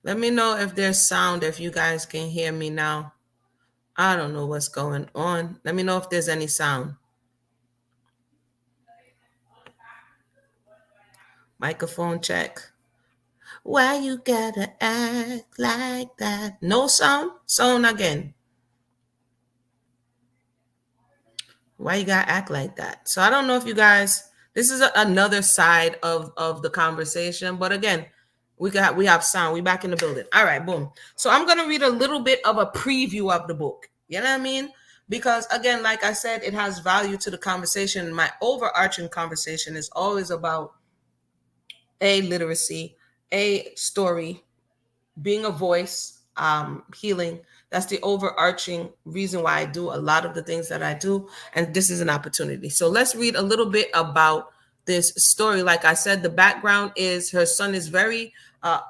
Let me know if there's sound, if you guys can hear me now. I don't know what's going on. Let me know if there's any sound. Microphone check. Why you gotta act like that? No sound? Sound again. Why you gotta act like that? So I don't know if you guys, this is another side of the conversation, but again, we have sound. We back in the building. All right, boom. So I'm gonna read a little bit of a preview of the book. You know what I mean? Because again, like I said, it has value to the conversation. My overarching conversation is always about a literacy, a story, being a voice, healing. That's the overarching reason why I do a lot of the things that I do. And this is an opportunity. So let's read a little bit about this story. Like I said, the background is her son is very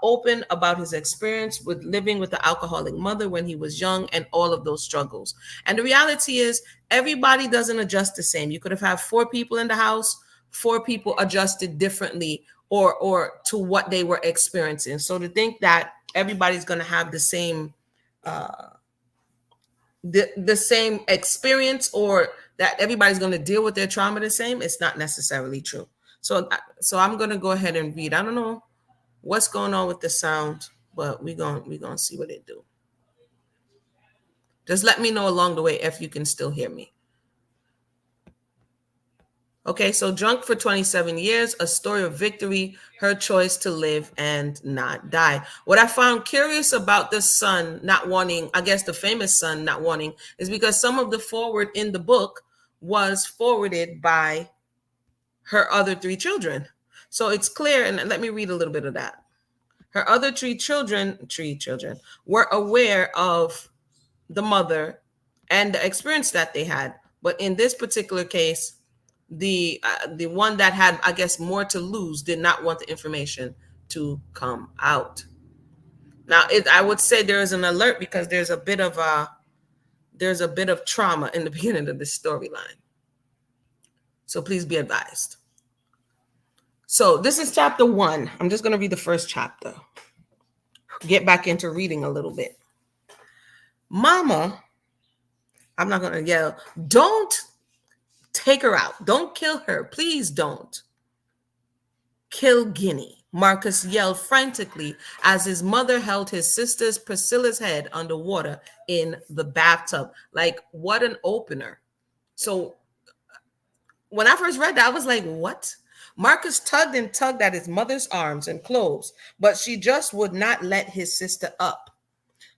open about his experience with living with the alcoholic mother when he was young and all of those struggles. And the reality is, everybody doesn't adjust the same. You could have had 4 people in the house, 4 people adjusted differently or to what they were experiencing. So to think that everybody's going to have the same the same experience, or that everybody's going to deal with their trauma the same, it's not necessarily true. So I'm going to go ahead and read. I don't know what's going on with the sound, but we're going to see what it do. Just let me know along the way if you can still hear me. Okay, so Drunk for 27 Years, a story of victory, her choice to live and not die. What I found curious about the son not wanting, I guess the famous son not wanting, is because some of the forward in the book was forwarded by her other 3 children. So it's clear, and let me read a little bit of that. Her other three children were aware of the mother and the experience that they had. But in this particular case, the one that had, I guess, more to lose did not want the information to come out. Now, I would say there is an alert because there's a bit of trauma in the beginning of this storyline. So please be advised. So this is chapter 1. I'm just going to read the first chapter. Get back into reading a little bit. Mama, I'm not going to yell, don't take her out. Don't kill her. Please don't. Kill Guinea. Marcus yelled frantically as his mother held his sister's Priscilla's head underwater in the bathtub. Like, what an opener. So when I first read that, I was like, what? Marcus tugged and tugged at his mother's arms and clothes, but she just would not let his sister up.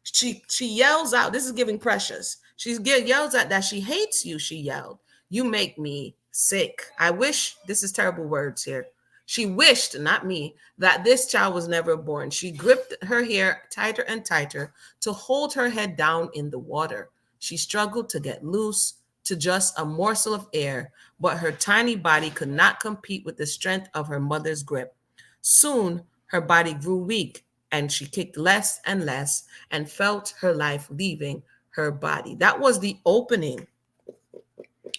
She yells out, this is giving Precious. She yells out that she hates you, she yelled. You make me sick. I wish, this is terrible words here. She wished, not me, that this child was never born. She gripped her hair tighter and tighter to hold her head down in the water. She struggled to get loose, to just a morsel of air, but her tiny body could not compete with the strength of her mother's grip. Soon, her body grew weak, and she kicked less and less and felt her life leaving her body. That was the opening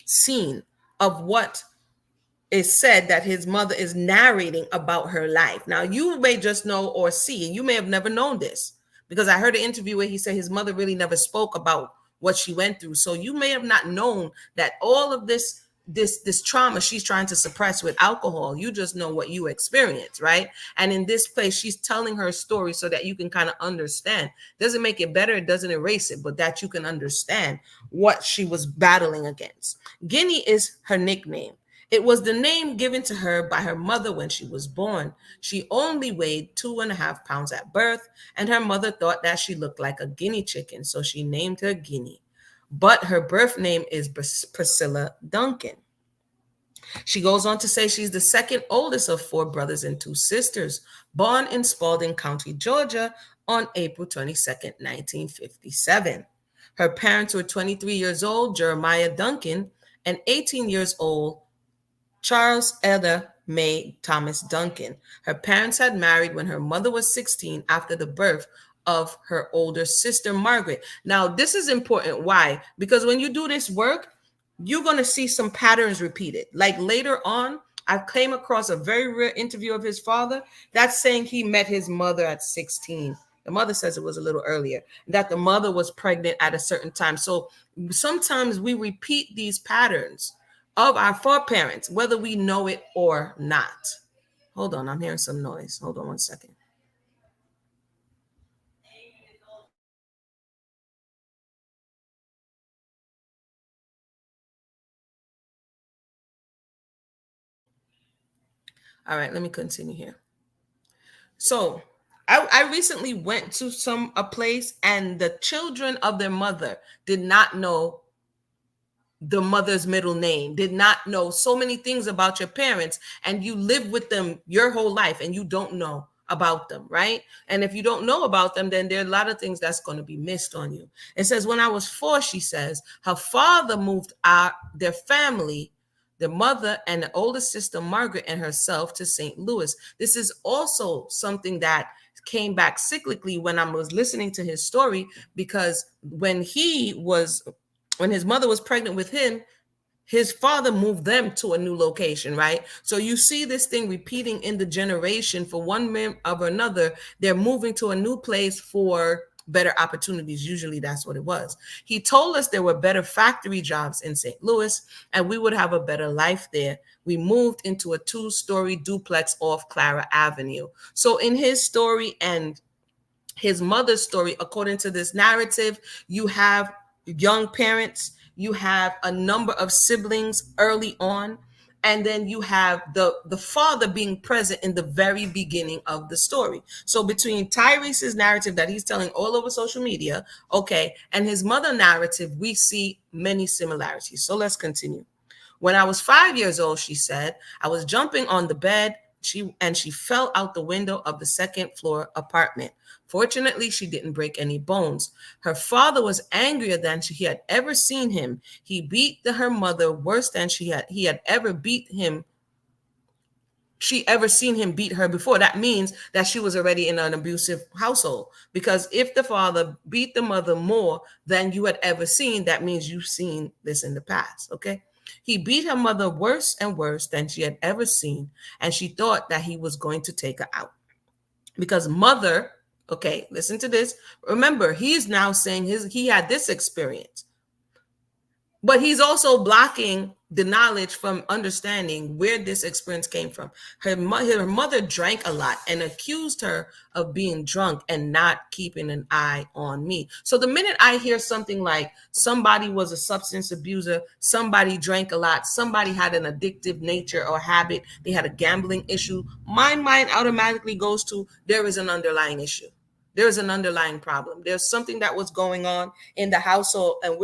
scene of what is said that his mother is narrating about her life. Now, you may just know or see, and you may have never known this, because I heard an interview where he said his mother really never spoke about what she went through. So you may have not known that all of this trauma she's trying to suppress with alcohol, you just know what you experience, right? And in this place, she's telling her story so that you can kind of understand. Doesn't make it better, it doesn't erase it, but that you can understand what she was battling against. Guinea is her nickname. It was the name given to her by her mother when she was born. She only weighed 2.5 pounds at birth, and her mother thought that she looked like a guinea chicken, so she named her Guinea. But her birth name is Priscilla Duncan. She goes on to say she's the second oldest of 4 brothers and 2 sisters, born in Spalding County, Georgia, on April 22nd, 1957. Her parents were 23 years old, Jeremiah Duncan, and 18 years old, Charles Eda May Thomas Duncan. Her parents had married when her mother was 16 after the birth of her older sister, Margaret. Now, this is important. Why? Because when you do this work, you're going to see some patterns repeated. Like later on, I came across a very rare interview of his father that's saying he met his mother at 16. The mother says it was a little earlier, that the mother was pregnant at a certain time. So sometimes we repeat these patterns of our foreparents, whether we know it or not. Hold on, I'm hearing some noise. Hold on one second. All right, let me continue here. So I recently went to a place, and the children of their mother did not know the mother's middle name, did not know so many things about your parents, and you live with them your whole life and you don't know about them, right? And if you don't know about them, then there are a lot of things that's going to be missed on you. It says, when I was 4, she says, her father moved out their family, the mother and the older sister Margaret and herself, to St. Louis. This is also something that came back cyclically when I was listening to his story, because when his mother was pregnant with him, his father moved them to a new location, right? So you see this thing repeating in the generation. For one man or another, they're moving to a new place for better opportunities. Usually that's what it was. He told us there were better factory jobs in St. Louis and we would have a better life there. We moved into a 2-story duplex off Clara Avenue. So in his story and his mother's story, according to this narrative, you have young parents, you have a number of siblings early on, and then you have the father being present in the very beginning of the story. So between Tyrese's narrative that he's telling all over social media, okay, and his mother narrative, we see many similarities. So let's continue. When I was 5 years old, she said, I was jumping on the bed. She fell out the window of the second floor apartment. Fortunately, she didn't break any bones. Her father was angrier than he had ever seen him. He beat her mother worse than he had ever beat him. She ever seen him beat her before. That means that she was already in an abusive household. Because if the father beat the mother more than you had ever seen, that means you've seen this in the past. Okay. He beat her mother worse and worse than she had ever seen, and she thought that he was going to take her out. Because mother, okay, listen to this. Remember, he's now saying he had this experience. But he's also blocking the knowledge from understanding where this experience came from. Her mother drank a lot and accused her of being drunk and not keeping an eye on me. So the minute I hear something like somebody was a substance abuser, somebody drank a lot, somebody had an addictive nature or habit, they had a gambling issue, my mind automatically goes to there is an underlying issue. There's an underlying problem. There's something that was going on in the household. And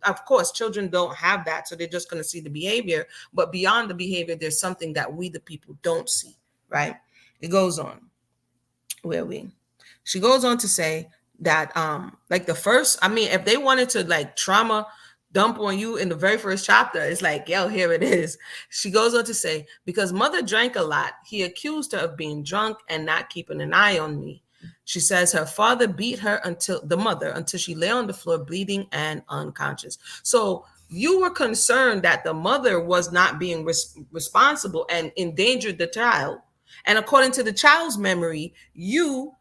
of course, children don't have that. So they're just going to see the behavior. But beyond the behavior, there's something that we, the people, don't see, right? It goes on. Where we? She goes on to say that, like the first, I mean, if they wanted to like trauma dump on you in the very first chapter, it's like, yo, here it is. She goes on to say, because mother drank a lot, he accused her of being drunk and not keeping an eye on me. She says her father beat her until she lay on the floor bleeding and unconscious. So you were concerned that the mother was not being responsible and endangered the child. And according to the child's memory, you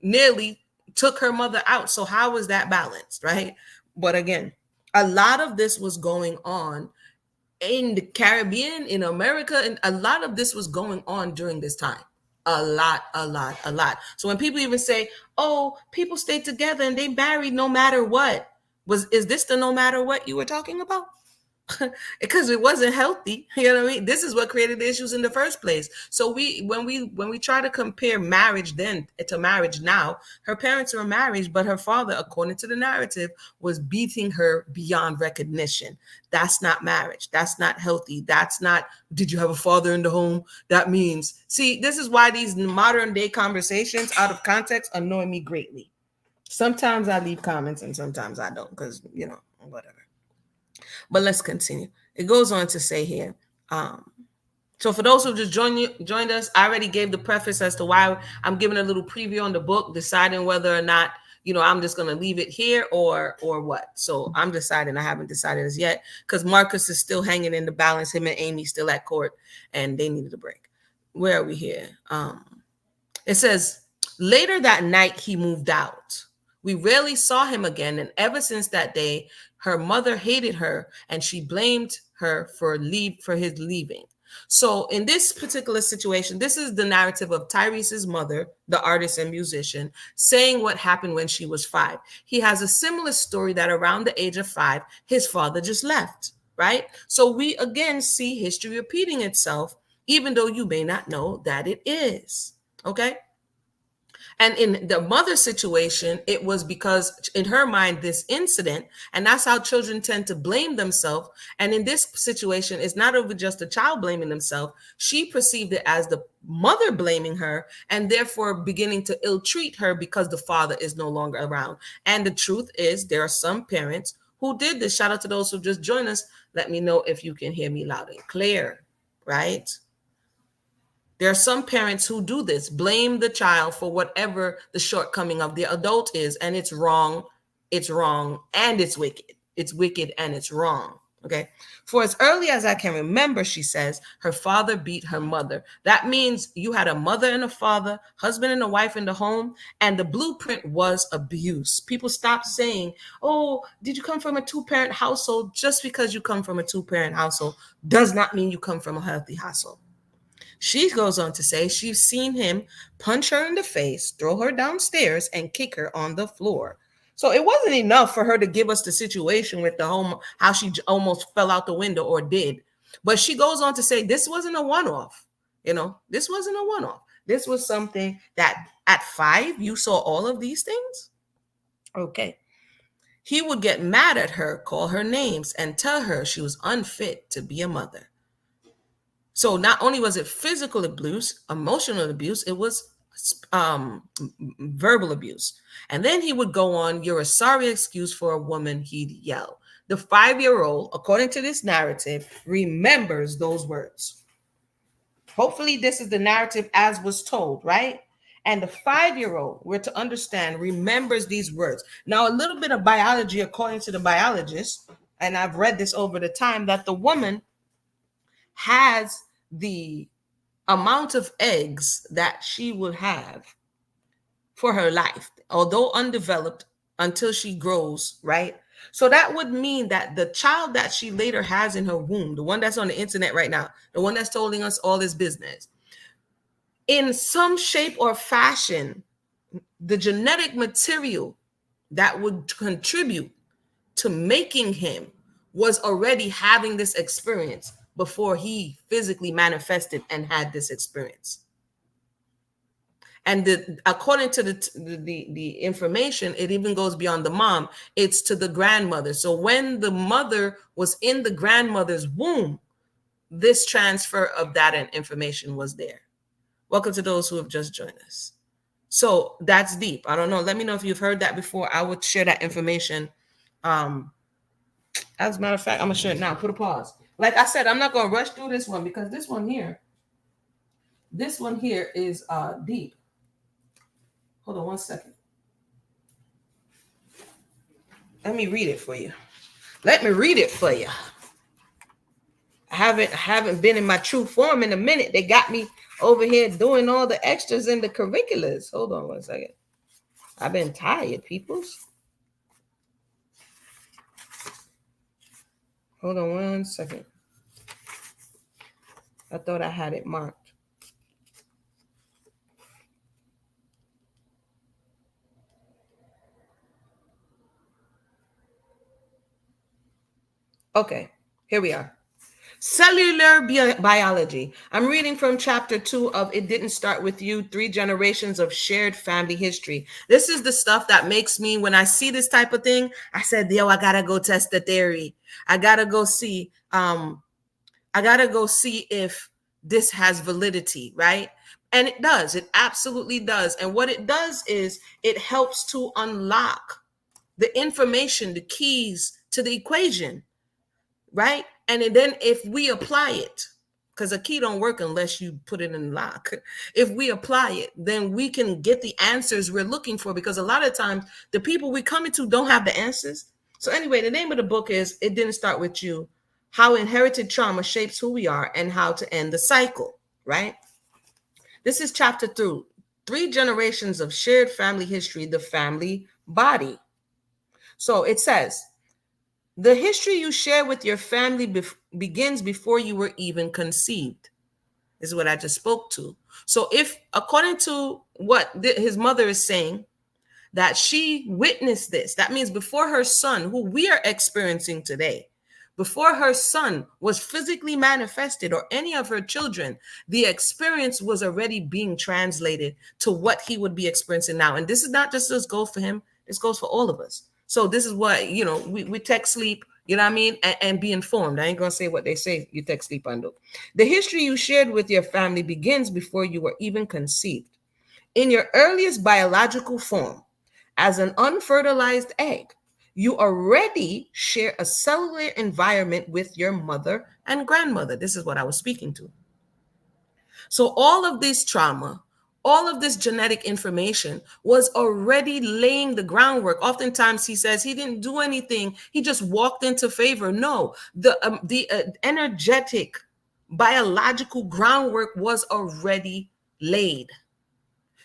nearly took her mother out. So how was that balanced, right? But again, a lot of this was going on in the Caribbean, in America, and a lot of this was going on during this time. A lot. So when people even say, oh, people stayed together and they married no matter what, is this the no matter what you were talking about? Because it wasn't healthy. You know what I mean? This is what created the issues in the first place. So when we try to compare marriage then to marriage now, her parents were married, but her father, according to the narrative, was beating her beyond recognition. That's not marriage. That's not healthy. That's not, did you have a father in the home? That means, see, this is why these modern day conversations out of context annoy me greatly. Sometimes I leave comments and sometimes I don't, because, whatever. But let's continue. It goes on to say here. So for those who just joined us, I already gave the preface as to why I'm giving a little preview on the book, deciding whether or not, I'm just going to leave it here or what. So I'm deciding. I haven't decided as yet because Marcus is still hanging in the balance. Him and Amy still at court and they needed a break. Where are we here? It says, Later that night, he moved out. We rarely saw him again, and ever since that day, her mother hated her and she blamed her for his leaving. So in this particular situation, this is the narrative of Tyrese's mother, the artist and musician, saying what happened when she was 5. He has a similar story that around the age of 5, his father just left, right? So we again see history repeating itself, even though you may not know that it is, okay? And in the mother situation, it was because in her mind, this incident, and that's how children tend to blame themselves. And in this situation, it's not over just the child blaming themselves. She perceived it as the mother blaming her and therefore beginning to ill treat her because the father is no longer around. And the truth is, there are some parents who did this. Shout out to those who just joined us. Let me know if you can hear me loud and clear, right? There are some parents who do this, blame the child for whatever the shortcoming of the adult is, and it's wrong, and it's wicked. It's wicked and it's wrong, okay? For as early as I can remember, she says, her father beat her mother. That means you had a mother and a father, husband and a wife in the home, and the blueprint was abuse. People stop saying, oh, did you come from a two-parent household? Just because you come from a two-parent household does not mean you come from a healthy household. She goes on to say she's seen him punch her in the face, throw her downstairs, and kick her on the floor. So it wasn't enough for her to give us the situation with the home, how she almost fell out the window or did. But she goes on to say this wasn't a one-off. This wasn't a one-off. This was something that at 5, you saw all of these things. Okay. He would get mad at her, call her names, and tell her she was unfit to be a mother. So not only was it physical abuse, emotional abuse, it was verbal abuse. And then he would go on, you're a sorry excuse for a woman, he'd yell. The 5-year-old, according to this narrative, remembers those words. Hopefully this is the narrative as was told, right? And the 5-year-old, we're to understand, remembers these words. Now, a little bit of biology, according to the biologist, and I've read this over the time, that the woman has the amount of eggs that she will have for her life, although undeveloped until she grows, right? So that would mean that the child that she later has in her womb, the one that's on the internet right now, the one that's telling us all this business, in some shape or fashion, the genetic material that would contribute to making him was already having this experience before he physically manifested and had this experience. And according to the information, it even goes beyond the mom. It's to the grandmother. So when the mother was in the grandmother's womb, this transfer of data and information was there. Welcome to those who have just joined us. So that's deep. I don't know. Let me know if you've heard that before. I would share that information. As a matter of fact, I'm going to share it now. Put a pause. Like I said, I'm not going to rush through this one because this one here is deep. Hold on one second. Let me read it for you. I haven't been in my true form in a minute. They got me over here doing all the extras in the curriculars. Hold on one second. I've been tired, peoples. Hold on one second. I thought I had it marked. Okay, here we are. Cellular biology. I'm reading from chapter 2 of It Didn't Start With You, 3 Generations of Shared Family History. This is the stuff that makes me, when I see this type of thing, I said, yo, I gotta go test the theory. I gotta go see if this has validity, right? And it does. It absolutely does. And what it does is it helps to unlock the information, the keys to the equation, right? And then if we apply it, because a key don't work unless you put it in the lock. If we apply it, then we can get the answers we're looking for, because a lot of times the people we come into don't have the answers. So anyway, the name of the book is It Didn't Start With You, How Inherited Trauma Shapes Who We Are and How to End the Cycle, right? This is chapter 2, 3 generations of shared family history, the family body. So it says, the history you share with your family begins before you were even conceived. This is what I just spoke to. So if, according to what his mother is saying, that she witnessed this, that means before her son, who we are experiencing today, before her son was physically manifested or any of her children, the experience was already being translated to what he would be experiencing now. And this is not just this goes for him, this goes for all of us. So this is what, we text sleep, you know what I mean? And be informed. I ain't going to say what they say, you text sleep under. The history you shared with your family begins before you were even conceived. In your earliest biological form, as an unfertilized egg, you already share a cellular environment with your mother and grandmother. This is what I was speaking to. So all of this trauma, all of this genetic information was already laying the groundwork. Oftentimes he says he didn't do anything. He just walked into favor. No, the energetic, biological groundwork was already laid.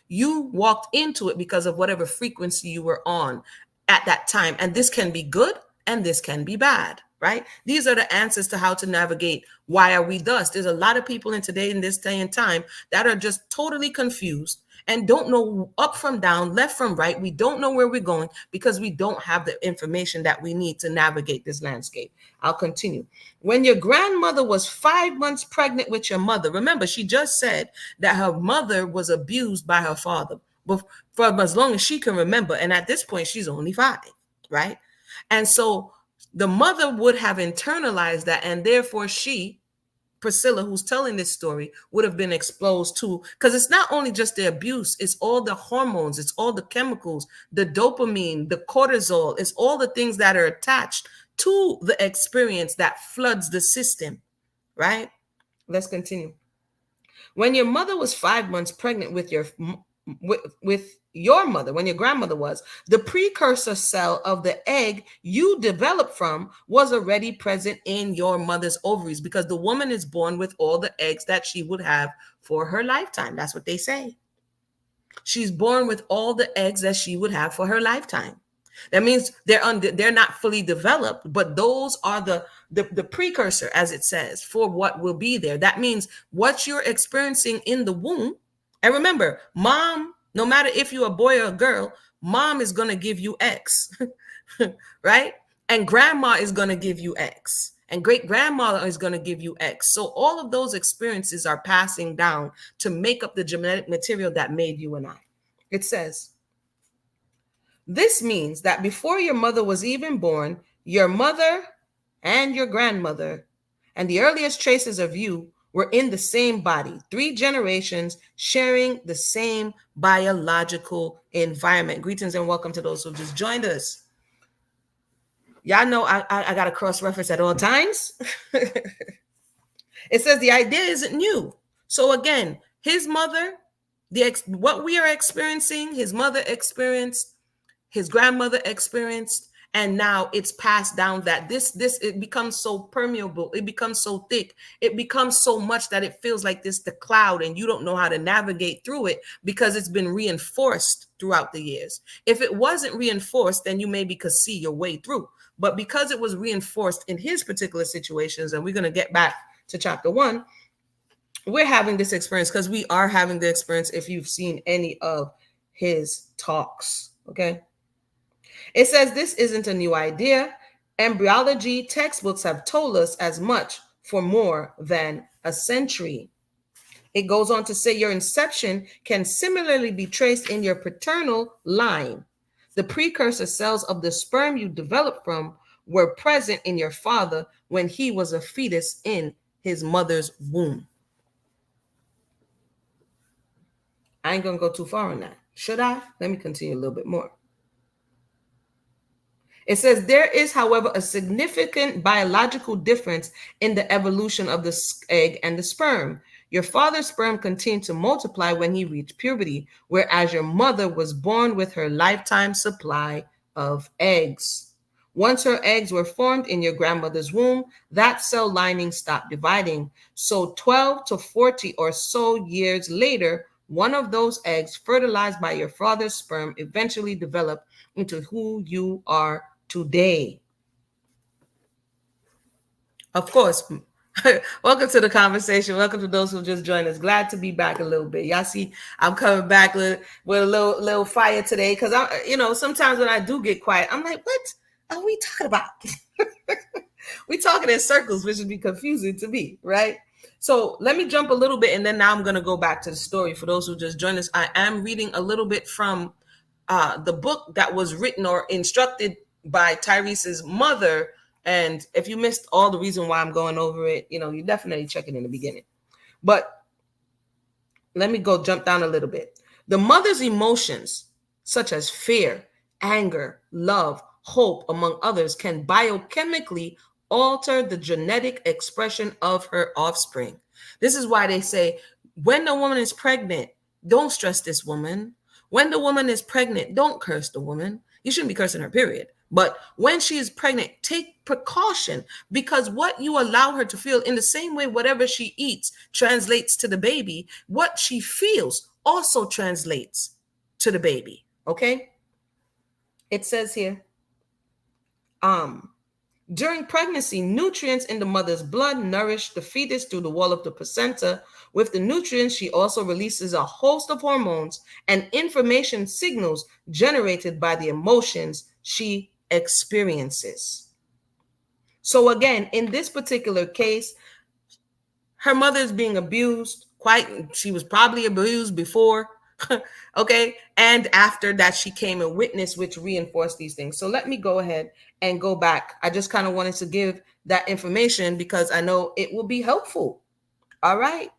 You walked into it because of whatever frequency you were on at that time. And this can be good and this can be bad, right? These are the answers to how to navigate. Why are we thus? There's a lot of people in this day and time that are just totally confused and don't know up from down, left from right. We don't know where we're going because we don't have the information that we need to navigate this landscape. I'll continue. When your grandmother was 5 months pregnant with your mother, remember, she just said that her mother was abused by her father for as long as she can remember. And at this point, she's only 5, right? And so the mother would have internalized that, and therefore she, Priscilla, who's telling this story, would have been exposed to, because it's not only just the abuse, it's all the hormones, it's all the chemicals, the dopamine, the cortisol, it's all the things that are attached to the experience that floods the system, right? Let's continue. When your mother was 5 months pregnant with your mother, when your grandmother was, the precursor cell of the egg you developed from was already present in your mother's ovaries, because the woman is born with all the eggs that she would have for her lifetime. That's what they say. She's born with all the eggs that she would have for her lifetime. That means they're not fully developed, but those are the precursor, as it says, for what will be there. That means what you're experiencing in the womb. And remember, mom, no matter if you're a boy or a girl, mom is going to give you X, right? And grandma is going to give you X. And great grandmother is going to give you X. So all of those experiences are passing down to make up the genetic material that made you and I. It says, this means that before your mother was even born, your mother and your grandmother and the earliest traces of you were in the same body, 3 generations sharing the same biological environment. Greetings and welcome to those who just joined us. Y'all know I got to cross-reference at all times. It says the idea isn't new. So again, his mother, what we are experiencing, his mother experienced, his grandmother experienced, and now it's passed down that this it becomes so permeable, it becomes so thick, it becomes so much that it feels like the cloud, and you don't know how to navigate through it because it's been reinforced throughout the years. If it wasn't reinforced, then you maybe could see your way through. But because it was reinforced in his particular situations, and we're going to get back to chapter 1, we're having this experience because we are having the experience if you've seen any of his talks, okay? It says this isn't a new idea. Embryology textbooks have told us as much for more than a century. It goes on to say your inception can similarly be traced in your paternal line. The precursor cells of the sperm you developed from were present in your father when he was a fetus in his mother's womb. I ain't going to go too far on that. Should I? Let me continue a little bit more. It says there is, however, a significant biological difference in the evolution of the egg and the sperm. Your father's sperm continued to multiply when he reached puberty, whereas your mother was born with her lifetime supply of eggs. Once her eggs were formed in your grandmother's womb, that cell lining stopped dividing. So 12 to 40 or so years later, One of those eggs, fertilized by your father's sperm, eventually developed into who you are today. Of course. Welcome to the conversation. Welcome to those who just joined us. Glad to be back a little bit. Y'all see, I'm coming back with a little fire today because sometimes when I do get quiet, I'm like, what are we talking about? We talking in circles, which would be confusing to me, right? So let me jump a little bit, and then now I'm going to go back to the story. For those who just joined us, I am reading a little bit from the book that was written or instructed by Tyrese's mother. And if you missed all the reason why I'm going over it, you definitely check it in the beginning. But let me go jump down a little bit. The mother's emotions, such as fear, anger, love, hope, among others, can biochemically alter the genetic expression of her offspring. This is why they say, when the woman is pregnant, don't stress this woman. When the woman is pregnant, don't curse the woman. You shouldn't be cursing her, period. But when she is pregnant, take precaution, because what you allow her to feel, in the same way whatever she eats translates to the baby, what she feels also translates to the baby. Okay? It says here, during pregnancy, nutrients in the mother's blood nourish the fetus through the wall of the placenta. With the nutrients, she also releases a host of hormones and information signals generated by the emotions she experiences. So again, in this particular case, her mother is being abused. She was probably abused before. Okay. And after that, she came and witnessed, which reinforced these things. So let me go ahead and go back. I just kind of wanted to give that information because I know it will be helpful. All right.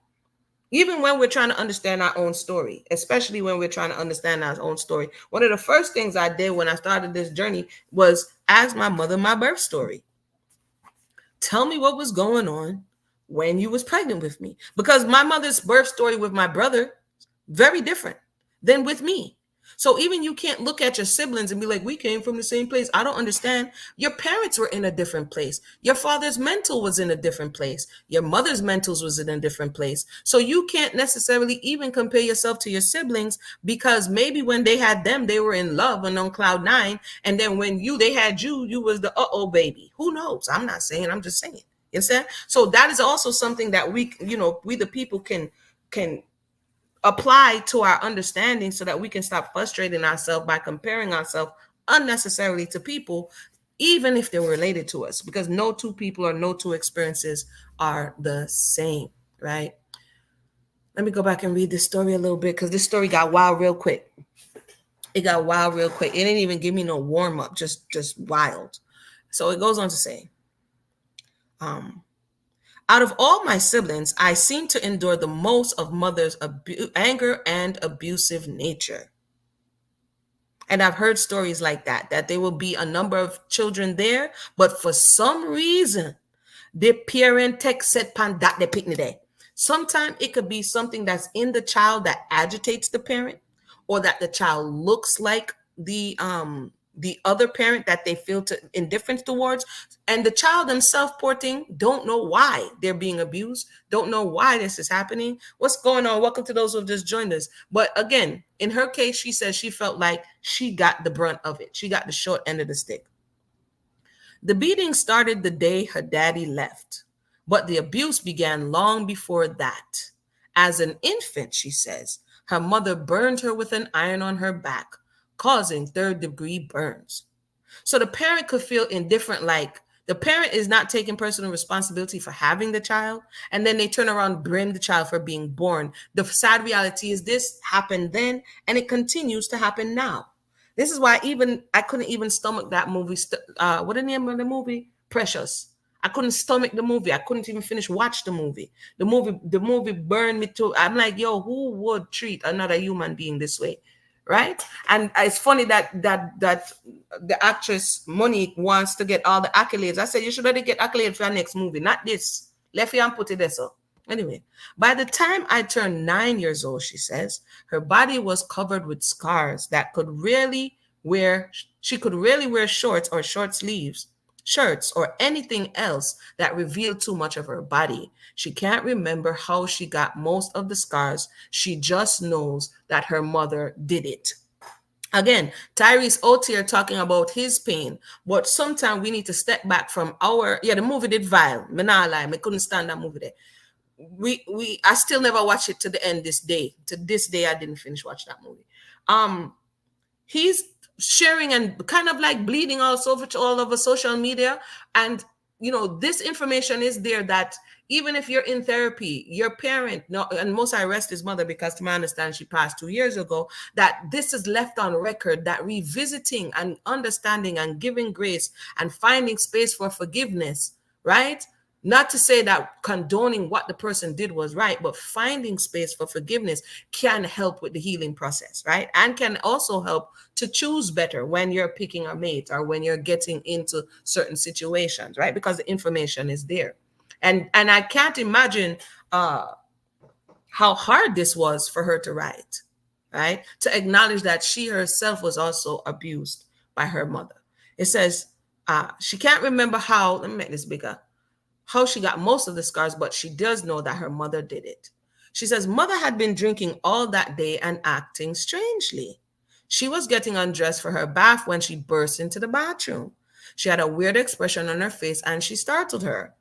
Even when we're trying to understand our own story, especially when we're trying to understand our own story. One of the first things I did when I started this journey was ask my mother my birth story. Tell me what was going on when you was pregnant with me. Because my mother's birth story with my brother, very different than with me. So even you can't look at your siblings and be like, we came from the same place. I don't understand. Your parents were in a different place. Your father's mental was in a different place. Your mother's mentals was in a different place. So you can't necessarily even compare yourself to your siblings, because maybe when they had them, they were in love and on cloud nine. And then when they had you, you was the baby. Who knows? I'm not saying, I'm just saying. You understand? So that is also something that we the people can apply to our understanding, so that we can stop frustrating ourselves by comparing ourselves unnecessarily to people, even if they're related to us, because no two people or no two experiences are the same, right? Let me go back and read this story a little bit, because this story got wild real quick. It got wild real quick. It didn't even give me no warm up, just wild. So it goes on to say, out of all my siblings, I seem to endure the most of mother's anger and abusive nature. And I've heard stories like that there will be a number of children there, but for some reason, the parent tech set pan that they pick there. Sometimes it could be something that's in the child that agitates the parent, or that the child looks like the other parent that they feel indifference towards, and the child themselves, poor thing, don't know why they're being abused, don't know why this is happening. What's going on? Welcome to those who have just joined us. But again, in her case, she says she felt like she got the brunt of it. She got the short end of the stick. The beating started the day her daddy left, but the abuse began long before that. As an infant, she says, her mother burned her with an iron on her back, causing third-degree burns. So the parent could feel indifferent, like the parent is not taking personal responsibility for having the child, and then they turn around and blame the child for being born. The sad reality is this happened then, and it continues to happen now. This is why I couldn't even stomach that movie. What the name of the movie? Precious. I couldn't stomach the movie. I couldn't even watch the movie. The movie burned me too. I'm like, yo, who would treat another human being this way? Right? And it's funny that the actress Monique wants to get all the accolades. I said, you should already get accolades for your next movie, not this. Left you and put it there. So anyway, by the time I turned 9 years old, she says, her body was covered with scars that she could really wear shorts or short sleeves shirts, or anything else that revealed too much of her body. She can't remember how she got most of the scars. She just knows that her mother did it. Again, Tyrese out here talking about his pain, but sometimes we need to step back from our, yeah, the movie did vile. Me nah lie, me couldn't stand that movie there. I still never watched it to the end this day. To this day, I didn't finish watch that movie. Um, he's sharing and kind of like bleeding all over social media, and this information is there that even if you're in therapy, your parent, no, and most I rest his mother, because to my understanding she passed 2 years ago, that this is left on record, that revisiting and understanding and giving grace and finding space for forgiveness, right? Not to say that condoning what the person did was right, but finding space for forgiveness can help with the healing process, right? And can also help to choose better when you're picking a mate or when you're getting into certain situations, right? Because the information is there. And I can't imagine how hard this was for her to write, right? To acknowledge that she herself was also abused by her mother. It says she can't remember how, let me make this bigger, how she got most of the scars, but she does know that her mother did it. She says mother had been drinking all that day and acting strangely. She was getting undressed for her bath when she burst into the bathroom. She had a weird expression on her face and she startled her.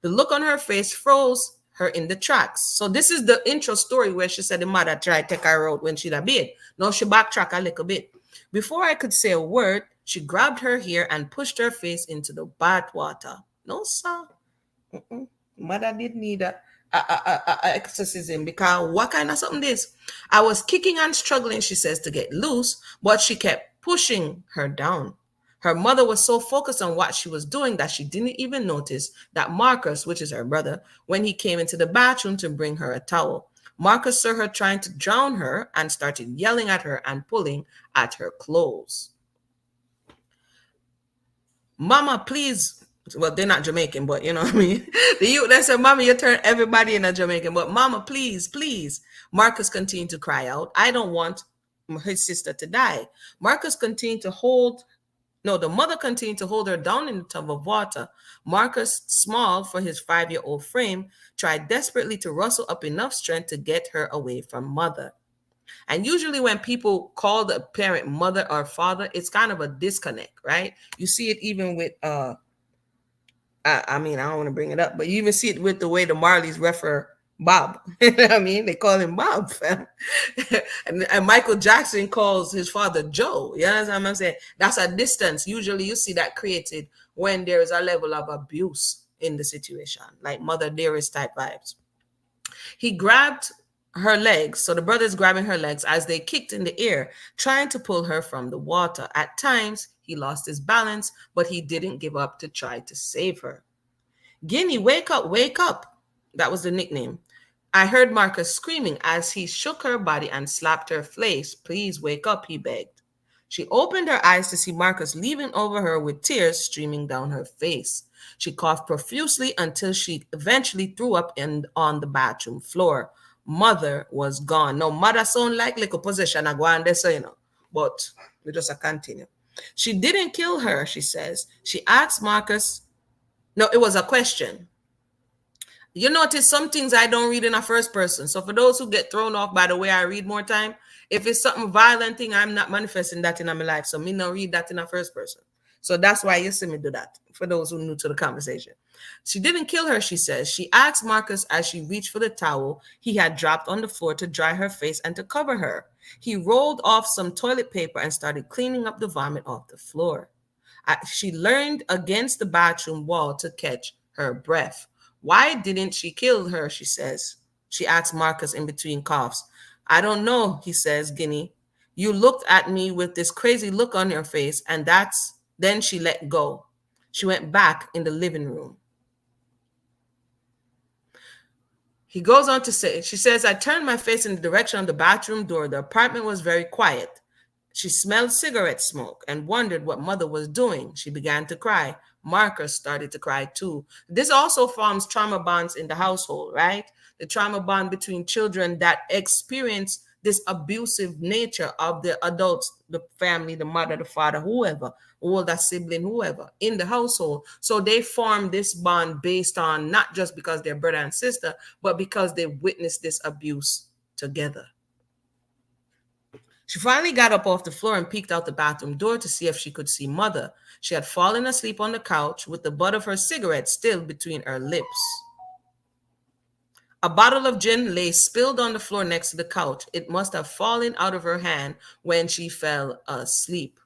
The look on her face froze her in the tracks. So this is the intro story where she said the mother tried to take her out when she'd a bed. Now she backtracked a little bit. Before I could say a word, she grabbed her hair and pushed her face into the bath water. No, sir. Mother did need a exorcism, because what kind of something this? I was kicking and struggling, she says, to get loose, but she kept pushing her down. Her mother was so focused on what she was doing that she didn't even notice that Marcus, which is her brother, when he came into the bathroom to bring her a towel. Marcus saw her trying to drown her and started yelling at her and pulling at her clothes. Mama, please. Well, they're not Jamaican, but you know what I mean? They said, Mama, you turn everybody in a Jamaican, but Mama, please, please. Marcus continued to cry out. I don't want his sister to die. Marcus continued to hold the mother continued to hold her down in the tub of water. Marcus, small for his 5-year-old frame, tried desperately to rustle up enough strength to get her away from mother. And usually when people call the parent mother or father, it's kind of a disconnect, right? You see it even with, I mean, I don't want to bring it up, but you even see it with the way the Marleys refer Bob. I mean, they call him Bob. and Michael Jackson calls his father Joe. You understand what I'm saying? That's a distance. Usually you see that created when there is a level of abuse in the situation, like Mother Dearest type vibes. He grabbed her legs. So the brother's grabbing her legs as they kicked in the air, trying to pull her from the water. At times, he lost his balance, but he didn't give up to try to save her. Guinea, wake up, wake up. That was the nickname. I heard Marcus screaming as he shook her body and slapped her face. Please wake up, he begged. She opened her eyes to see Marcus leaning over her with tears streaming down her face. She coughed profusely until she eventually threw up on the bathroom floor. Mother was gone. No, mother sound like little possession. I go on there, so but we just continue. She didn't kill her, she says. She asked Marcus. No, it was a question. You notice some things I don't read in a first person. So for those who get thrown off by the way I read more time, if it's something violent thing, I'm not manifesting that in my life. So me not read that in a first person. So that's why you see me do that, for those who are new to the conversation. She didn't kill her, she says. She asked Marcus as she reached for the towel he had dropped on the floor to dry her face and to cover her. He rolled off some toilet paper and started cleaning up the vomit off the floor. She leaned against the bathroom wall to catch her breath. Why didn't she kill her, she says. She asks Marcus in between coughs. I don't know, he says, Guinea. You looked at me with this crazy look on your face, and then she let go. She went back in the living room. He goes on to say, she says, I turned my face in the direction of the bathroom door. The apartment was very quiet. She smelled cigarette smoke and wondered what mother was doing. She began to cry. Marcus started to cry too. This also forms trauma bonds in the household, right? The trauma bond between children that experience this abusive nature of the adults, the family, the mother, the father, whoever, older sibling, whoever in the household. So they form this bond based on not just because they're brother and sister, but because they witnessed this abuse together. She finally got up off the floor and peeked out the bathroom door to see if she could see Mother. She had fallen asleep on the couch with the butt of her cigarette still between her lips. A bottle of gin lay spilled on the floor next to the couch. It must have fallen out of her hand when she fell asleep.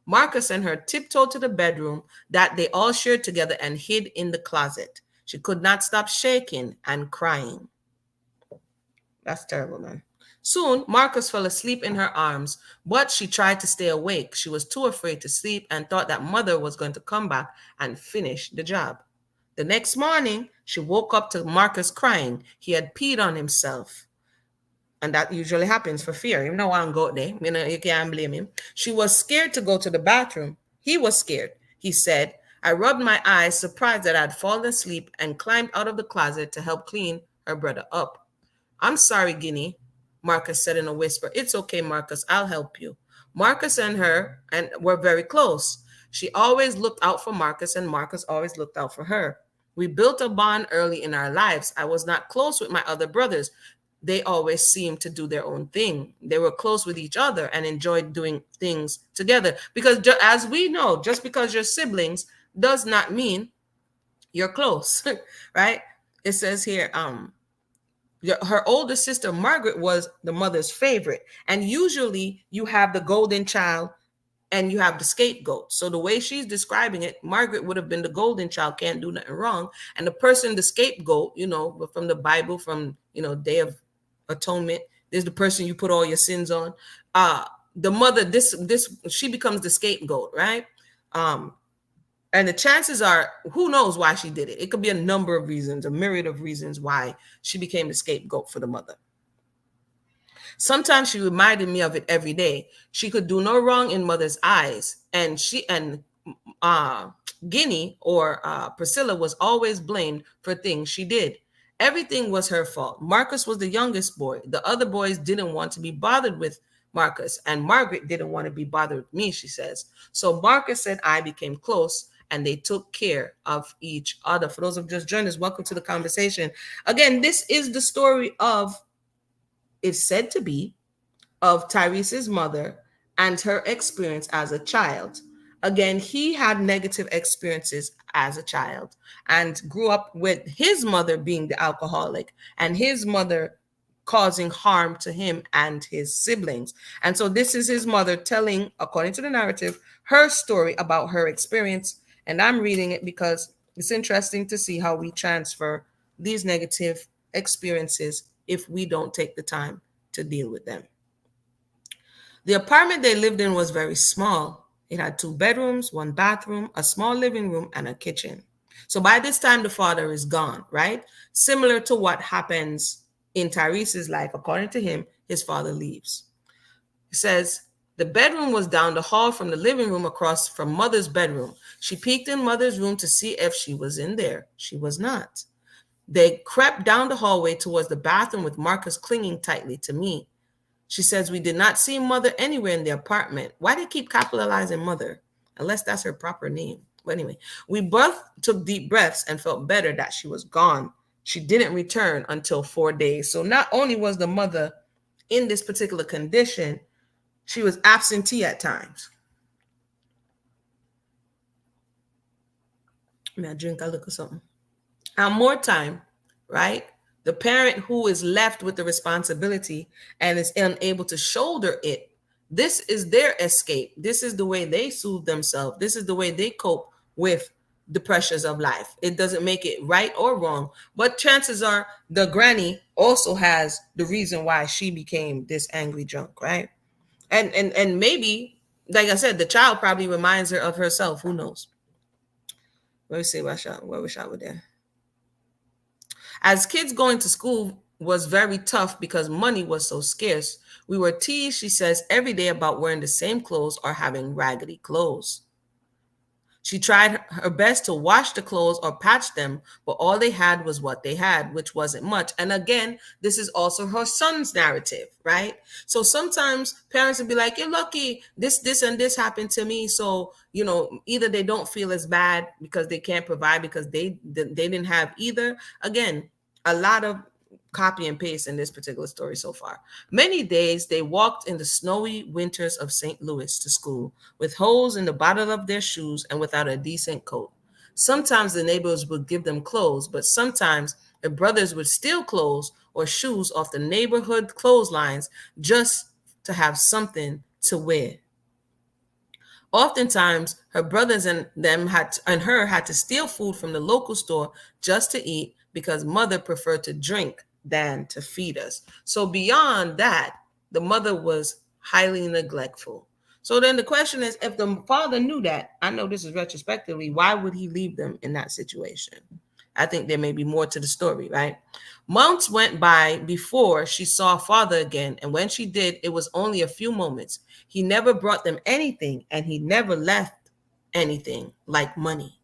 Marcus and her tiptoed to the bedroom that they all shared together and hid in the closet. She could not stop shaking and crying. That's terrible, man. Soon, Marcus fell asleep in her arms, but she tried to stay awake. She was too afraid to sleep and thought that Mother was going to come back and finish the job. The next morning, she woke up to Marcus crying. He had peed on himself. And that usually happens for fear. You know why I'm go there. You can't blame him. She was scared to go to the bathroom. He was scared. He said, I rubbed my eyes, surprised that I'd fallen asleep, and climbed out of the closet to help clean her brother up. I'm sorry, Guinea, Marcus said in a whisper. It's okay, Marcus. I'll help you. Marcus and her were very close. She always looked out for Marcus, and Marcus always looked out for her. We built a bond early in our lives. I was not close with my other brothers. They always seemed to do their own thing. They were close with each other and enjoyed doing things together. Because as we know, just because you're siblings does not mean you're close, right? It says here, her older sister, Margaret, was the mother's favorite. And usually you have the golden child and you have the scapegoat. So the way she's describing it, Margaret would have been the golden child, can't do nothing wrong. And the person, the scapegoat, from the Bible, from, Day of Atonement, there's the person you put all your sins on. The mother, she becomes the scapegoat, right? And the chances are, who knows why she did it? It could be a number of reasons, a myriad of reasons why she became the scapegoat for the mother. Sometimes she reminded me of it every day. She could do no wrong in Mother's eyes. And Guinea or Priscilla was always blamed for things she did. Everything was her fault. Marcus was the youngest boy. The other boys didn't want to be bothered with Marcus. And Margaret didn't want to be bothered with me, she says. So Marcus and I became close, and they took care of each other. For those who have just joined us, welcome to the conversation. Again, this is the story of, it's said to be, of Tyrese's mother and her experience as a child. Again, he had negative experiences as a child and grew up with his mother being the alcoholic and his mother causing harm to him and his siblings. And so this is his mother telling, according to the narrative, her story about her experience. And I'm reading it because it's interesting to see how we transfer these negative experiences if we don't take the time to deal with them. The apartment they lived in was very small. It had 2 bedrooms, 1 bathroom, a small living room, and a kitchen. So by this time, the father is gone, right? Similar to what happens in Tyrese's life. According to him, his father leaves. He says, the bedroom was down the hall from the living room across from Mother's bedroom. She peeked in Mother's room to see if she was in there. She was not. They crept down the hallway towards the bathroom with Marcus clinging tightly to me. She says, we did not see Mother anywhere in the apartment. Why do you keep capitalizing Mother? Unless that's her proper name. But anyway, we both took deep breaths and felt better that she was gone. She didn't return until 4 days. So not only was the mother in this particular condition, she was absentee at times. May I drink a little something? And more time, right? The parent who is left with the responsibility and is unable to shoulder it, this is their escape. This is the way they soothe themselves. This is the way they cope with the pressures of life. It doesn't make it right or wrong, but chances are the granny also has the reason why she became this angry drunk, right? And maybe, like I said, the child probably reminds her of herself. Who knows? Let me see where we shot with there. As kids, going to school was very tough because money was so scarce. We were teased, she says, every day about wearing the same clothes or having raggedy clothes. She tried her best to wash the clothes or patch them, but all they had was what they had, which wasn't much. And again, this is also her son's narrative, right? So sometimes parents would be like, "You're lucky. This, and this happened to me." So either they don't feel as bad because they can't provide because they didn't have either. Again, a lot of copy and paste in this particular story so far. Many days they walked in the snowy winters of St. Louis to school with holes in the bottom of their shoes and without a decent coat. Sometimes the neighbors would give them clothes, but sometimes the brothers would steal clothes or shoes off the neighborhood clotheslines just to have something to wear. Oftentimes, her brothers and her had to steal food from the local store just to eat because mother preferred to drink than to feed us. So beyond that, the mother was highly neglectful. So then the question is, if the father knew that, I know this is retrospectively, why would he leave them in that situation? I think there may be more to the story, right? Months went by before she saw father again, and when she did, it was only a few moments. He never brought them anything, and he never left anything like money.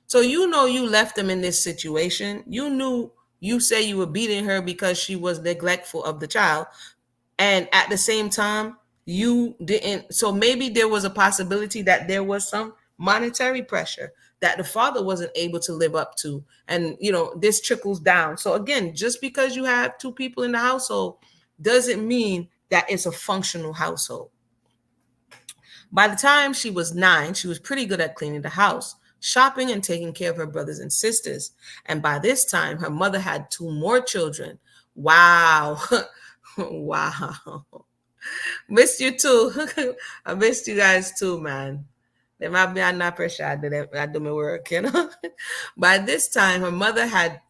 So you left them in this situation. You knew you say you were beating her because she was neglectful of the child, and at the same time you didn't. So maybe there was a possibility that there was some monetary pressure that the father wasn't able to live up to, and this trickles down. So again, just because you have two people in the household doesn't mean that it's a functional household. By the time she was 9, she was pretty good at cleaning the house, shopping, and taking care of her brothers and sisters. And by this time, her mother had 2 more children. Wow. Wow. Missed you too. I missed you guys too, man. There might be under pressure. I do my work, By this time, her mother had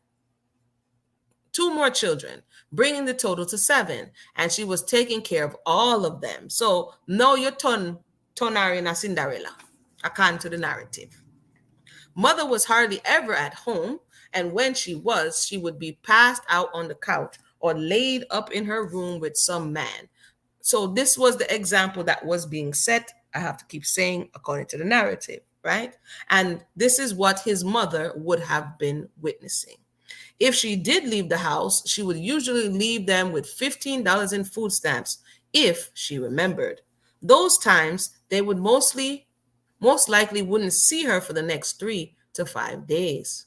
2 more children, bringing the total to 7, and she was taking care of all of them. So, no, your tonari na Cinderella, according to the narrative. Mother was hardly ever at home, and when she was, she would be passed out on the couch or laid up in her room with some man. So this was the example that was being set. I have to keep saying according to the narrative, right? And this is what his mother would have been witnessing. If she did leave the house, she would usually leave them with $15 in food stamps, if she remembered. Those times, they would most likely wouldn't see her for the next 3 to 5 days.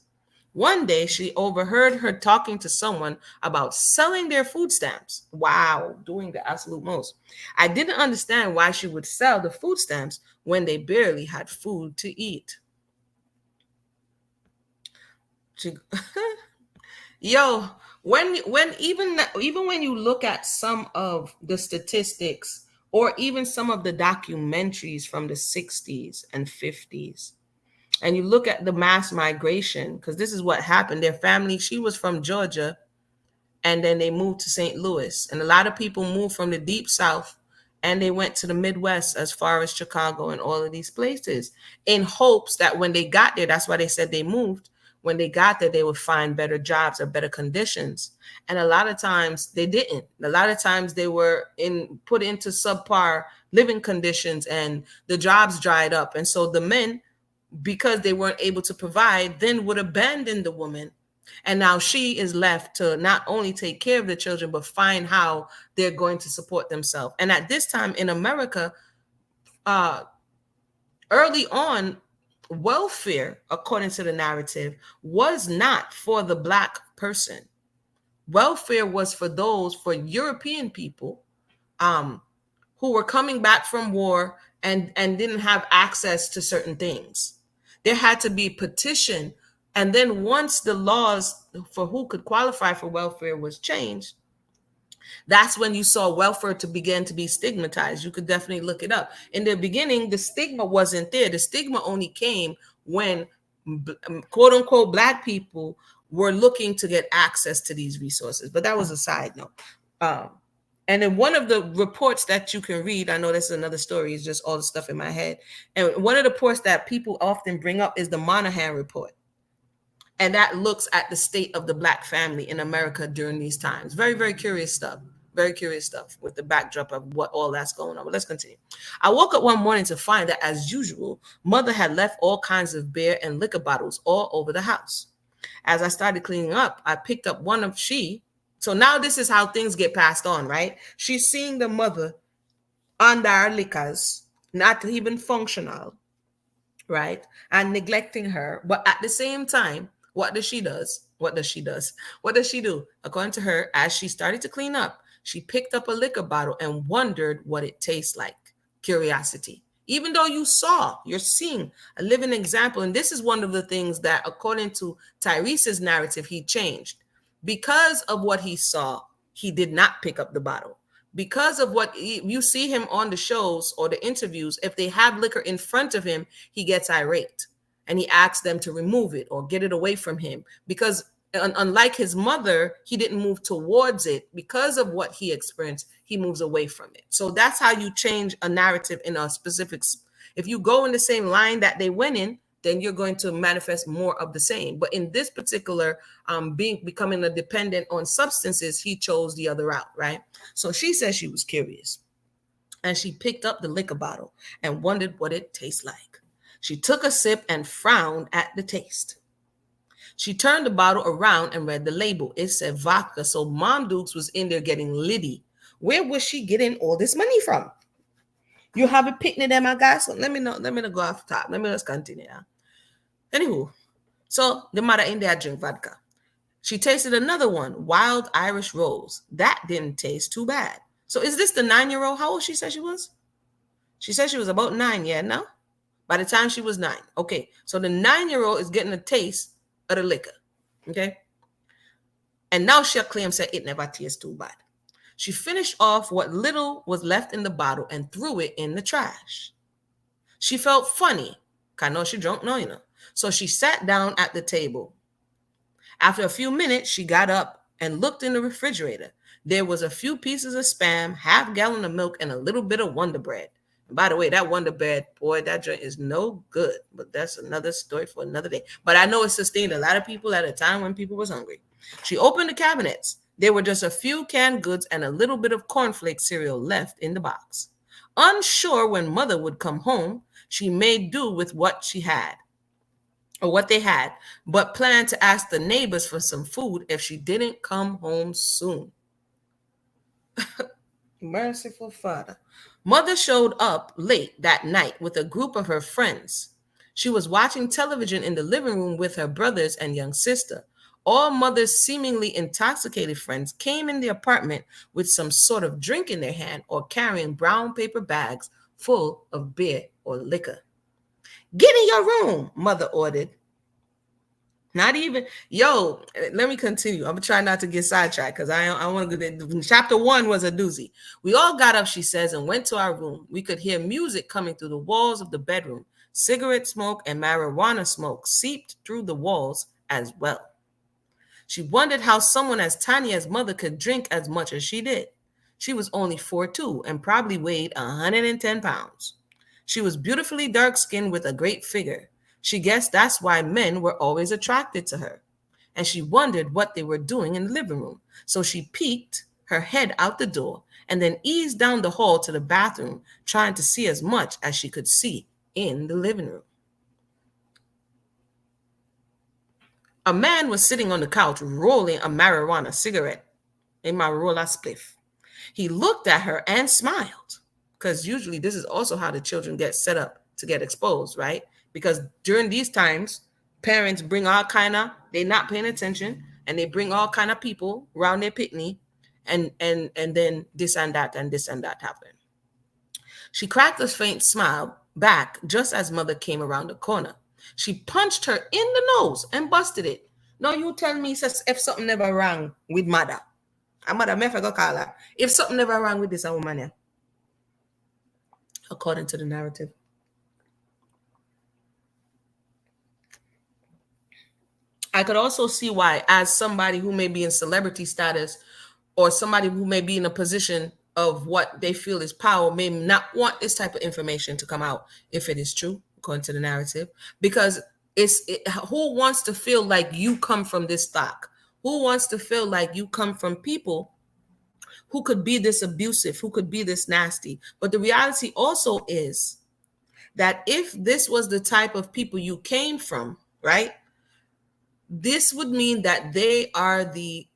One day, she overheard her talking to someone about selling their food stamps. Wow, doing the absolute most. I didn't understand why she would sell the food stamps when they barely had food to eat. Yo, when even when you look at some of the statistics or even some of the documentaries from the 60s and 50s, and you look at the mass migration, because this is what happened. Their family, she was from Georgia, and then they moved to St. Louis. And a lot of people moved from the deep south and they went to the Midwest as far as Chicago and all of these places in hopes that when they got there, that's why they said they moved. When they got there, they would find better jobs or better conditions. And a lot of times they didn't. A lot of times they were put into subpar living conditions and the jobs dried up. And so the men, because they weren't able to provide, then would abandon the woman. And now she is left to not only take care of the children, but find how they're going to support themselves. And at this time in America, early on, welfare, according to the narrative, was not for the Black person. Welfare was for European people who were coming back from war and didn't have access to certain things. There had to be petition. And then once the laws for who could qualify for welfare was changed, that's when you saw welfare to begin to be stigmatized. You could definitely look it up. In the beginning, the stigma wasn't there. The stigma only came when quote unquote Black people were looking to get access to these resources. But that was a side note. And in one of the reports that you can read, I know this is another story, it's just all the stuff in my head. And one of the reports that people often bring up is the Monahan report. And that looks at the state of the Black family in America during these times. Very, very curious stuff. Very curious stuff with the backdrop of what all that's going on. But let's continue. I woke up one morning to find that, as usual, mother had left all kinds of beer and liquor bottles all over the house. As I started cleaning up, I picked up one of So now this is how things get passed on, right? She's seeing the mother under her liquors, not even functional, right? And neglecting her. But at the same time, what does she does? What does she does? What does she do? According to her, as she started to clean up, she picked up a liquor bottle and wondered what it tastes like. Curiosity. Even though you're seeing a living example. And this is one of the things that, according to Tyrese's narrative, he changed. Because of what he saw, he did not pick up the bottle. Because of what you see him on the shows or the interviews, if they have liquor in front of him, he gets irate and he asks them to remove it or get it away from him. Because unlike his mother, he didn't move towards it. Because of what he experienced, he moves away from it. So that's how you change a narrative in a specific. If you go in the same line that they went in, then you're going to manifest more of the same. But in this particular becoming a dependent on substances, he chose the other route, right? So she says she was curious. And she picked up the liquor bottle and wondered what it tastes like. She took a sip and frowned at the taste. She turned the bottle around and read the label. It said vodka. So Mom Dukes was in there getting litty. Where was she getting all this money from? You have a picnic there, my guys? So let me know. Let me go off the top. Let me just continue. Anywho, so the mother in there drink vodka. She tasted another one, Wild Irish Rose. That didn't taste too bad. So is this the 9-year-old? How old she said she was? She said she was about 9, yeah, no? By the time she was 9. Okay, so the 9-year-old is getting a taste of the liquor, okay? And now she claims that it never tastes too bad. She finished off what little was left in the bottle and threw it in the trash. She felt funny. I know she drunk, no, you know. So she sat down at the table. After a few minutes, she got up and looked in the refrigerator. There was a few pieces of Spam, half gallon of milk, and a little bit of Wonder Bread. And by the way, that Wonder Bread, boy, that joint is no good. But that's another story for another day. But I know it sustained a lot of people at a time when people was hungry. She opened the cabinets. There were just a few canned goods and a little bit of cornflake cereal left in the box. Unsure when mother would come home, she made do with what she had, or what they had, but planned to ask the neighbors for some food if she didn't come home soon. Merciful Father. Mother showed up late that night with a group of her friends. She was watching television in the living room with her brothers and young sister. All mother's seemingly intoxicated friends came in the apartment with some sort of drink in their hand or carrying brown paper bags full of beer or liquor. Get in your room, mother ordered. Not even, let me continue. I'm trying not to get sidetracked because I want to go. Chapter 1 was a doozy. We all got up, she says, and went to our room. We could hear music coming through the walls of the bedroom. Cigarette smoke and marijuana smoke seeped through the walls as well. She wondered how someone as tiny as mother could drink as much as she did. She was only 4'2" and probably weighed 110 pounds. She was beautifully dark-skinned with a great figure. She guessed that's why men were always attracted to her. And she wondered what they were doing in the living room. So she peeked her head out the door and then eased down the hall to the bathroom, trying to see as much as she could see in the living room. A man was sitting on the couch rolling a marijuana cigarette, a marijuana spliff. He looked at her and smiled, because usually this is also how the children get set up to get exposed, right? Because during these times, parents bring all kind of, they're not paying attention, and they bring all kind of people around their picnic, and then this and that happen. She cracked a faint smile back just as mother came around the corner. She punched her in the nose and busted it. Now you tell me if something never wrong with mother. A mother, me go call her. If something never wrong with this woman here, according to the narrative. I could also see why, as somebody who may be in celebrity status or somebody who may be in a position of what they feel is power, may not want this type of information to come out if it is true, according to the narrative, because who wants to feel like you come from this stock? Who wants to feel like you come from people who could be this abusive, who could be this nasty. But the reality also is that if this was the type of people you came from, right, this would mean that they are the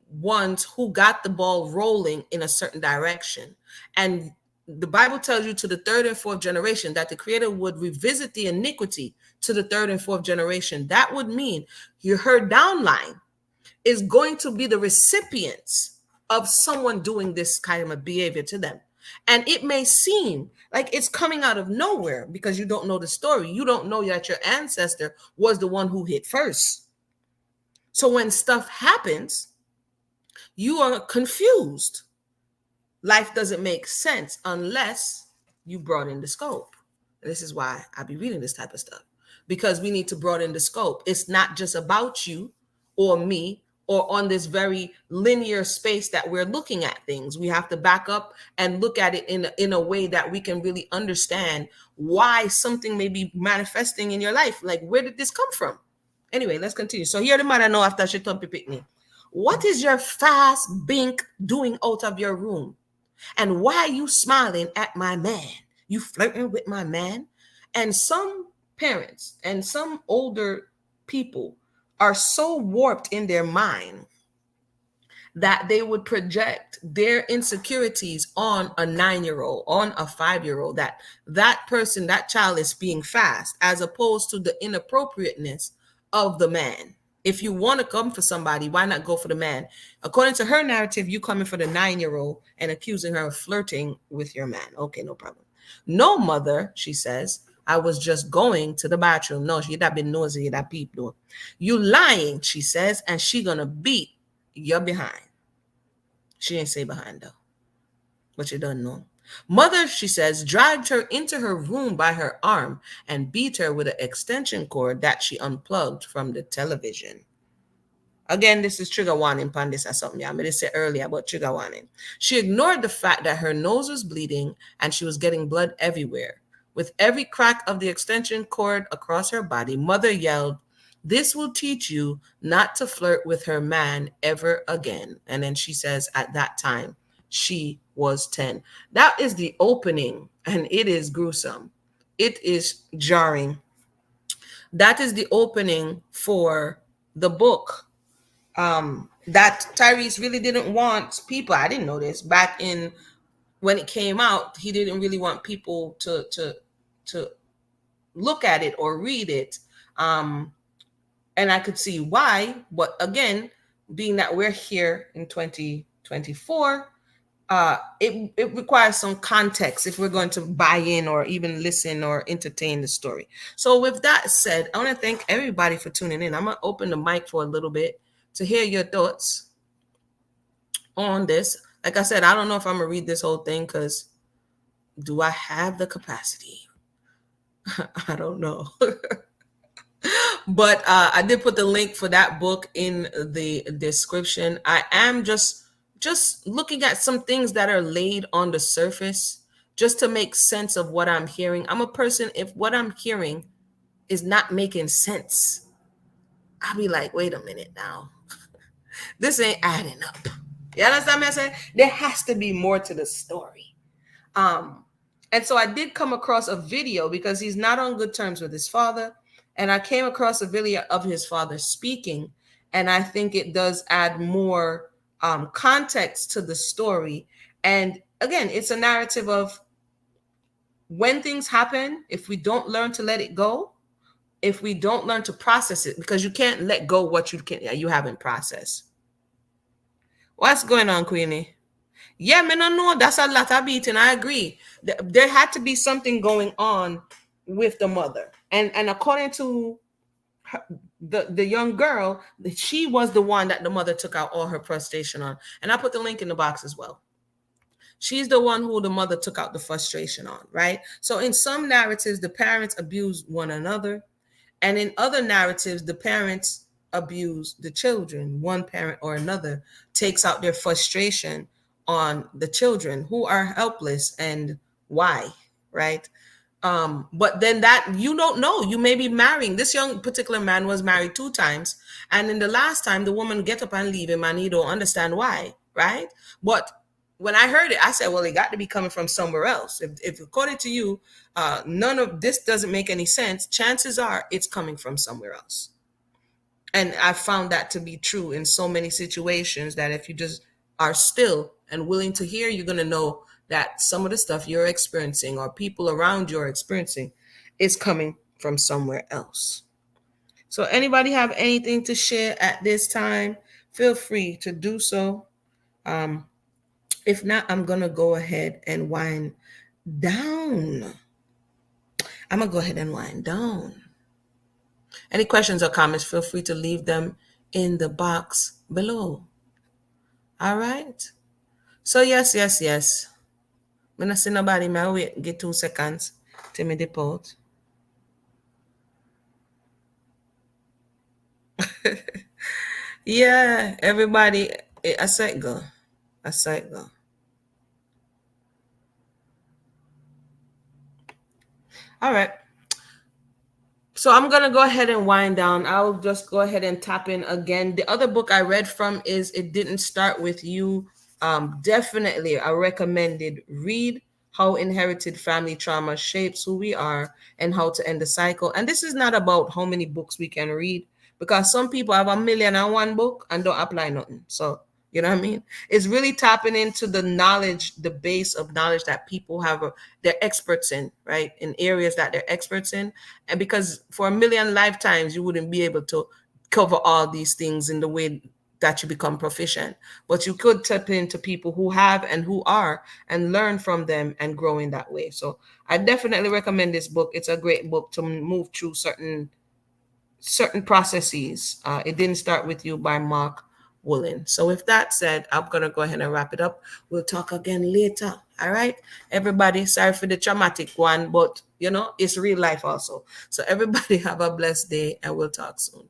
ones who got the ball rolling in a certain direction. And the Bible tells you to the third and fourth generation that the Creator would revisit the iniquity to the third and fourth generation. That would mean her downline is going to be the recipients of someone doing this kind of behavior to them. And it may seem like it's coming out of nowhere because you don't know the story. You don't know that your ancestor was the one who hit first. So when stuff happens, you are confused. Life doesn't make sense unless you broaden the scope. And this is why I be reading this type of stuff, because we need to broaden the scope. It's not just about you or me or on this very linear space that we're looking at things. We have to back up and look at it in a way that we can really understand why something may be manifesting in your life. Like, where did this come from? Anyway, let's continue. So here the mother know after she told me, what is your fast bink doing out of your room? And why are you smiling at my man? You flirting with my man? And some parents and some older people are so warped in their mind that they would project their insecurities on a 9-year-old, on a 5-year-old, that person, that child is being fast, as opposed to the inappropriateness of the man. If you want to come for somebody, why not go for the man? According to her narrative, you coming for the 9-year-old and accusing her of flirting with your man. Okay, no problem. No, mother, she says, I was just going to the bathroom. No, she'd have been nosy, that peep door. You lying, she says, and she gonna beat your behind. She ain't say behind though, but you don't know. Mother, she says, dragged her into her room by her arm and beat her with an extension cord that she unplugged from the television. Again, this is trigger warning upon this or something. I made it say earlier about trigger warning. She ignored the fact that her nose was bleeding and she was getting blood everywhere. With every crack of the extension cord across her body, Mother yelled, "This will teach you not to flirt with her man ever again." And then she says at that time, she was 10. That is the opening, and it is gruesome. It is jarring. That is the opening for the book. That Tyrese really didn't want people. I didn't know this back in when it came out. He didn't really want people to look at it or read it. And I could see why. But again, being that we're here in 2024, it requires some context if we're going to buy in or even listen or entertain the story. So with that said, I want to thank everybody for tuning in. I'm going to open the mic for a little bit to hear your thoughts on this. Like I said, I don't know if I'm going to read this whole thing because do I have the capacity? I don't know. But I did put the link for that book in the description. I am just looking at some things that are laid on the surface just to make sense of what I'm hearing. I'm a person, if what I'm hearing is not making sense, I'll be like, wait a minute now. This ain't adding up. You understand what I'm saying? There has to be more to the story. And so I did come across a video because he's not on good terms with his father. And I came across a video of his father speaking. And I think it does add more context to the story. And again, it's a narrative of when things happen, if we don't learn to let it go, if we don't learn to process it, because you can't let go what you haven't processed. What's going on, Queenie? Yeah, man, I know that's a lot of beating. I agree. There had to be something going on with the mother. And according to her, the young girl, she was the one that the mother took out all her frustration on. And I put the link in the box as well. She's the one who the mother took out the frustration on, right? So in some narratives, the parents abuse one another. And in other narratives, the parents abuse the children. One parent or another takes out their frustration on the children who are helpless and why, right? But then that you don't know. You may be marrying. This young particular man was married 2 times. And in the last time, the woman get up and leave him and he don't understand why. right? But when I heard it, I said, well, it got to be coming from somewhere else. If according to you, none of this doesn't make any sense, chances are it's coming from somewhere else. And I found that to be true in so many situations, that if you just are still and willing to hear, you're going to know that some of the stuff you're experiencing or people around you are experiencing is coming from somewhere else. So anybody have anything to share at this time? Feel free to do so. Um, if not, I'm going to go ahead and wind down. I'm going to go ahead and wind down. Any questions or comments, feel free to leave them in the box below. All right. So yes, yes, yes. I'm not see nobody. May I wait, get 2 seconds till me deport. Yeah, everybody, I said go. I said go. All right. So I'm gonna go ahead and wind down. I'll just go ahead and tap in again. The other book I read from is It Didn't Start With You. Definitely a recommended read. How Inherited Family Trauma Shapes Who We Are and How to End the Cycle. And this is not about how many books we can read, because some people have 1,000,001 book and don't apply nothing. So you know what I mean? It's really tapping into the knowledge, the base of knowledge that people have, they're experts in, right? In areas that they're experts in. And because for 1,000,000 lifetimes, you wouldn't be able to cover all these things in the way that you become proficient. But you could tap into people who have and who are and learn from them and grow in that way. So I definitely recommend this book. It's a great book to move through certain processes. It Didn't Start With You by Mark Woolen. So with that said, I'm going to go ahead and wrap it up. We'll talk again later. All right, everybody, sorry for the traumatic one, but it's real life also. So everybody have a blessed day and we'll talk soon.